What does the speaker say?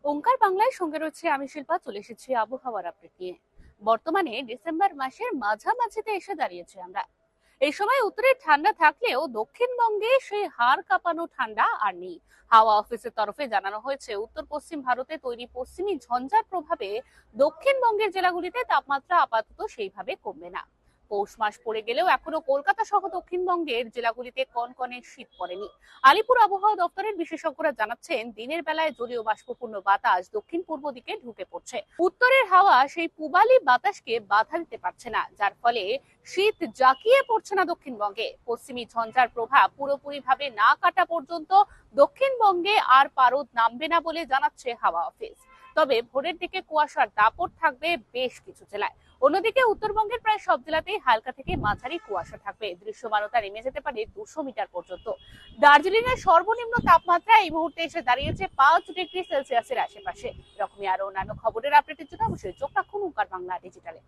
ওঙ্কার বাংলায় সঙ্গে রয়েছে আমি শিল্পা। চলে এসেছি আবহাওয়ার আপডেট নিয়ে। বর্তমানে ডিসেম্বর মাসের মাঝামাঝিতে এসে দাঁড়িয়েছে আমরা। এই সময় উত্তরে ঠান্ডা থাকলেও দক্ষিণবঙ্গে সেই হাড় কাঁপানো ঠান্ডা আর নেই। হাওয়া অফিসের তরফে জানানো হয়েছে, উত্তর পশ্চিম ভারতে তৈরি পশ্চিমী ঝঞ্ঝার প্রভাবে দক্ষিণবঙ্গের জেলাগুলিতে তাপমাত্রা আপাতত সেইভাবে কমবে না। পৌষ মাস পড়ে গেলেও এখনো কলকাতা সহ দক্ষিণবঙ্গের জেলাগুলিতে কনকনে শীত পড়েনি। আলিপুর আবহাওয়া দপ্তরের বিশেষজ্ঞরা জানাচ্ছেন, দিনের বেলায় জলীয় বাষ্পপূর্ণ বাতাস দক্ষিণ পূর্ব দিকে ঢুকে পড়ছে। উত্তরের হাওয়া সেই পূবালি বাতাসকে বাধা দিতে পারছে না, যার ফলে শীত জাঁকিয়ে পড়ছে না দক্ষিণবঙ্গে। পশ্চিমী ঝঞ্ঝার প্রভাব পুরোপুরি ভাবে না কাটা পর্যন্ত দক্ষিণবঙ্গে আর পারদ নামবে না বলে জানাচ্ছে হাওয়া অফিস। তবে ভোরের দিকে কুয়াশার দাপট থাকবে বেশ কিছু জেলায়। অন্যদিকে উত্তরবঙ্গের প্রায় সব জেলাতেই হালকা থেকে মাঝারি কুয়াশা থাকবে। দৃশ্যমানতা নেমে যেতে পারে 200 মিটার পর্যন্ত। দার্জিলিং এর সর্বনিম্ন তাপমাত্রা এই মুহূর্তে এসে দাঁড়িয়েছে 5 ডিগ্রি সেলসিয়াসের আশেপাশে। এরকমই আরো অন্যান্য খবরের আপডেটের জন্য অবশ্যই চোখ রাখুন ওঙ্কার বাংলা ডিজিটালে।